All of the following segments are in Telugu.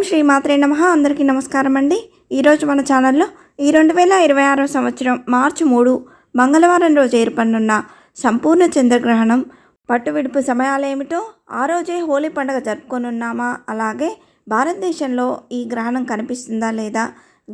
శ్రీ మాత్రే నమః. అందరికీ నమస్కారం అండి. ఈరోజు మన ఛానల్లో ఈ 2026 సంవత్సరం మార్చి 3 మంగళవారం రోజు ఏర్పడనున్న సంపూర్ణ చంద్రగ్రహణం పట్టు విడుపు సమయాలు ఏమిటో, ఆ రోజే హోలీ పండుగ జరుపుకోనున్నామా, అలాగే భారతదేశంలో ఈ గ్రహణం కనిపిస్తుందా లేదా,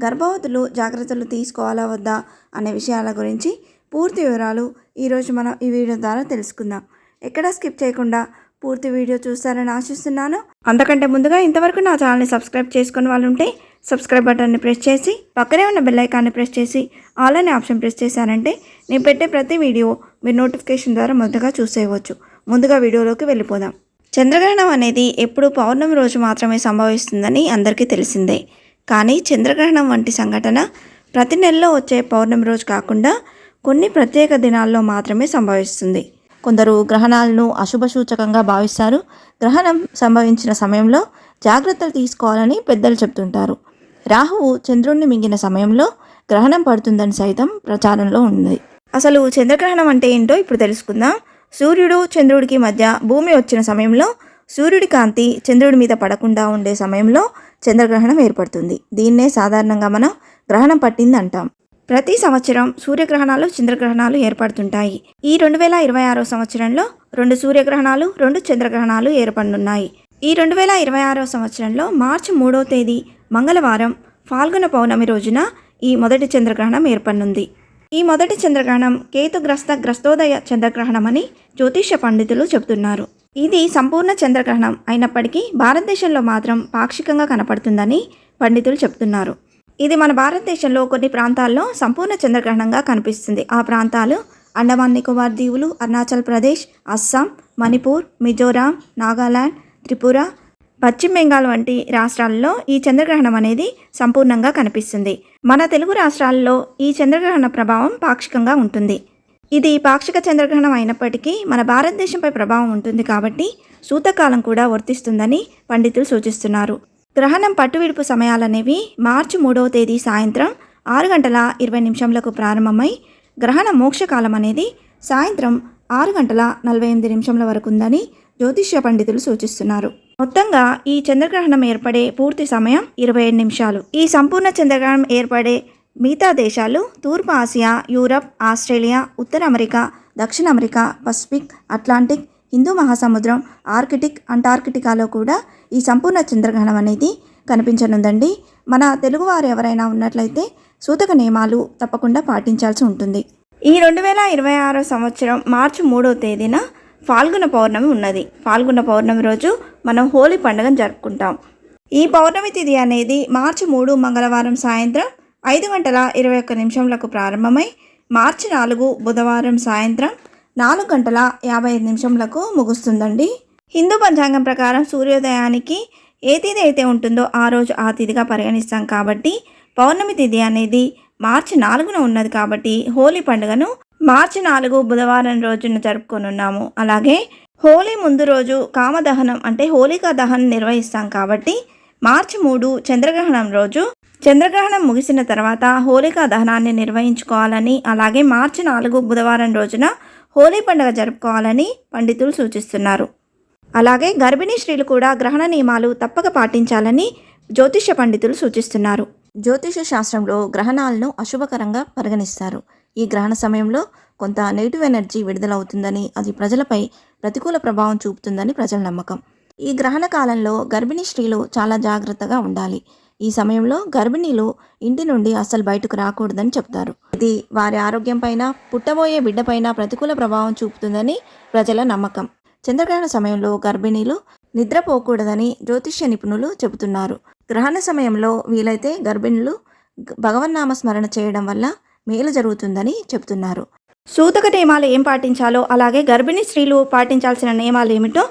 గర్భవతులు జాగ్రత్తలు తీసుకోవాలా వద్దా అనే విషయాల గురించి పూర్తి వివరాలు ఈరోజు మనం ఈ వీడియో ద్వారా తెలుసుకుందాం. ఎక్కడా స్కిప్ చేయకుండా పూర్తి వీడియో చూస్తారని ఆశిస్తున్నాను. అంతకంటే ముందుగా ఇంతవరకు నా ఛానల్ని సబ్స్క్రైబ్ చేసుకుని వాళ్ళు ఉంటే సబ్స్క్రైబ్ బటన్ని ప్రెస్ చేసి పక్కనే ఉన్న బెల్ ఐకాన్ని ప్రెస్ చేసి ఆల్ అనే ఆప్షన్ ప్రెస్ చేశారంటే నేను పెట్టే ప్రతి వీడియో మీరు నోటిఫికేషన్ ద్వారా మొదటగా చూసేయవచ్చు. ముందుగా వీడియోలోకి వెళ్ళిపోదాం. చంద్రగ్రహణం అనేది ఎప్పుడు పౌర్ణమి రోజు మాత్రమే సంభవిస్తుందని అందరికీ తెలిసిందే. కానీ చంద్రగ్రహణం వంటి సంఘటన ప్రతి నెలలో వచ్చే పౌర్ణమి రోజు కాకుండా కొన్ని ప్రత్యేక దినాల్లో మాత్రమే సంభవిస్తుంది. కొందరు గ్రహణాలను అశుభ సూచకంగా భావిస్తారు. గ్రహణం సంభవించిన సమయంలో జాగ్రత్తలు తీసుకోవాలని పెద్దలు చెప్తుంటారు. రాహువు చంద్రుణ్ణి మింగిన సమయంలో గ్రహణం పడుతుందని సైతం ప్రచారంలో ఉంది. అసలు చంద్రగ్రహణం అంటే ఏంటో ఇప్పుడు తెలుసుకుందాం. సూర్యుడు చంద్రుడికి మధ్య భూమి వచ్చిన సమయంలో సూర్యుడి కాంతి చంద్రుడి మీద పడకుండా ఉండే సమయంలో చంద్రగ్రహణం ఏర్పడుతుంది. దీన్నే సాధారణంగా మనం గ్రహణం పట్టింది అంటాం. ప్రతి సంవత్సరం సూర్యగ్రహణాలు చంద్రగ్రహణాలు ఏర్పడుతుంటాయి. ఈ 2026 సంవత్సరంలో 2 సూర్యగ్రహణాలు 2 చంద్రగ్రహణాలు ఏర్పడనున్నాయి. ఈ 2026 సంవత్సరంలో మార్చి 3వ తేదీ మంగళవారం ఫాల్గుణ పౌర్ణమి రోజున ఈ మొదటి చంద్రగ్రహణం ఏర్పడనుంది. ఈ మొదటి చంద్రగ్రహణం గ్రస్తోదయ చంద్రగ్రహణం అని జ్యోతిష్య పండితులు చెబుతున్నారు. ఇది సంపూర్ణ చంద్రగ్రహణం అయినప్పటికీ భారతదేశంలో మాత్రం పాక్షికంగా కనపడుతుందని పండితులు చెబుతున్నారు. ఇది మన భారతదేశంలో కొన్ని ప్రాంతాల్లో సంపూర్ణ చంద్రగ్రహణంగా కనిపిస్తుంది. ఆ ప్రాంతాలు అండమాన్ నికోబార్ దీవులు, అరుణాచల్ ప్రదేశ్, అస్సాం, మణిపూర్, మిజోరాం, నాగాలాండ్, త్రిపుర, పశ్చిమ బెంగాల్ వంటి రాష్ట్రాల్లో ఈ చంద్రగ్రహణం అనేది సంపూర్ణంగా కనిపిస్తుంది. మన తెలుగు రాష్ట్రాల్లో ఈ చంద్రగ్రహణ ప్రభావం పాక్షికంగా ఉంటుంది. ఇది పాక్షిక చంద్రగ్రహణం అయినప్పటికీ మన భారతదేశంపై ప్రభావం ఉంటుంది కాబట్టి సూతకాలం కూడా వర్తిస్తుందని పండితులు సూచిస్తున్నారు. గ్రహణం పట్టువిడుపు సమయాలనేవి మార్చి 3వ తేదీ సాయంత్రం 6:20 ప్రారంభమై గ్రహణ మోక్షకాలం అనేది సాయంత్రం 6:48 వరకు ఉందని జ్యోతిష్య పండితులు సూచిస్తున్నారు. మొత్తంగా ఈ చంద్రగ్రహణం ఏర్పడే పూర్తి సమయం 27 నిమిషాలు. ఈ సంపూర్ణ చంద్రగ్రహణం ఏర్పడే మిగతా దేశాలు తూర్పు ఆసియా, యూరప్, ఆస్ట్రేలియా, ఉత్తర అమెరికా, దక్షిణ అమెరికా, పసిఫిక్, అట్లాంటిక్, హిందూ మహాసముద్రం, ఆర్కిటిక్, అంటార్కిటికాలో కూడా ఈ సంపూర్ణ చంద్రగ్రహణం అనేది కనిపించనుందండి. మన తెలుగువారు ఎవరైనా ఉన్నట్లయితే సూతక నియమాలు తప్పకుండా పాటించాల్సి ఉంటుంది. ఈ 2026 సంవత్సరం మార్చి 3వ తేదీన ఫాల్గుణ పౌర్ణమి ఉన్నది. ఫాల్గుణ పౌర్ణమి రోజు మనం హోలీ పండుగను జరుపుకుంటాం. ఈ పౌర్ణమి తిథి అనేది మార్చి 3 మంగళవారం సాయంత్రం 5:21 ప్రారంభమై మార్చి 4 బుధవారం సాయంత్రం 4:55 ముగుస్తుందండి. హిందూ పంచాంగం ప్రకారం సూర్యోదయానికి ఏ తిథి అయితే ఉంటుందో ఆ రోజు ఆ తిథిగా పరిగణిస్తాం కాబట్టి పౌర్ణమి తిథి అనేది మార్చి 4న ఉన్నది కాబట్టి హోలీ పండుగను మార్చి 4 బుధవారం రోజున జరుపుకొనున్నాము. అలాగే హోలీ ముందు రోజు కామదహనం అంటే హోలికా దహనం నిర్వహిస్తాం కాబట్టి మార్చి 3 చంద్రగ్రహణం రోజు చంద్రగ్రహణం ముగిసిన తర్వాత హోలికా దహనాన్ని నిర్వహించుకోవాలని, అలాగే మార్చి 4 బుధవారం రోజున హోలీ పండుగ జరుపుకోవాలని పండితులు సూచిస్తున్నారు. అలాగే గర్భిణీ స్త్రీలు కూడా గ్రహణ నియమాలు తప్పక పాటించాలని జ్యోతిష పండితులు సూచిస్తున్నారు. జ్యోతిష శాస్త్రంలో గ్రహణాలను అశుభకరంగా పరిగణిస్తారు. ఈ గ్రహణ సమయంలో కొంత నెగిటివ్ ఎనర్జీ విడుదలవుతుందని, అది ప్రజలపై ప్రతికూల ప్రభావం చూపుతుందని ప్రజల నమ్మకం. ఈ గ్రహణ కాలంలో గర్భిణీ స్త్రీలు చాలా జాగ్రత్తగా ఉండాలి. ఈ సమయంలో గర్భిణీలు ఇంటి నుండి అస్సలు బయటకు రాకూడదని చెప్తారు. ఇది వారి ఆరోగ్యం పైన, పుట్టబోయే బిడ్డపైన ప్రతికూల ప్రభావం చూపుతుందని ప్రజల నమ్మకం. చంద్రగ్రహణ సమయంలో గర్భిణీలు నిద్రపోకూడదని జ్యోతిష్య నిపుణులు చెబుతున్నారు. గ్రహణ సమయంలో వీలైతే గర్భిణులు భగవన్నామ స్మరణ చేయడం వల్ల మేలు జరుగుతుందని చెబుతున్నారు. సూతక నియమాలు ఏం పాటించాలో, అలాగే గర్భిణీ స్త్రీలు పాటించాల్సిన నియమాలు ఏమిటో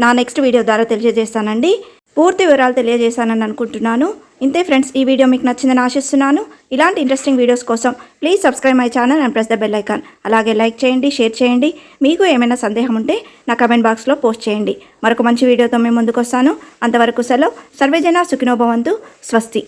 నా నెక్స్ట్ వీడియో ద్వారా తెలియజేస్తానండి. పూర్తి వివరాలు తెలియజేశానని అనుకుంటున్నాను. ఇంతే ఫ్రెండ్స్, ఈ వీడియో మీకు నచ్చిందని ఆశిస్తున్నాను. ఇలాంటి ఇంట్రెస్టింగ్ వీడియోస్ కోసం please subscribe my channel and press the bell icon. అలాగే లైక్ చేయండి, షేర్ చేయండి. మీకు ఏమైనా సందేహం ఉంటే నా కమెంట్ బాక్స్లో పోస్ట్ చేయండి. మరొక మంచి వీడియోతో మేము ముందుకు వస్తాను. అంతవరకు సెలవు. సర్వేజన సుఖినో భవంతు. స్వస్తి.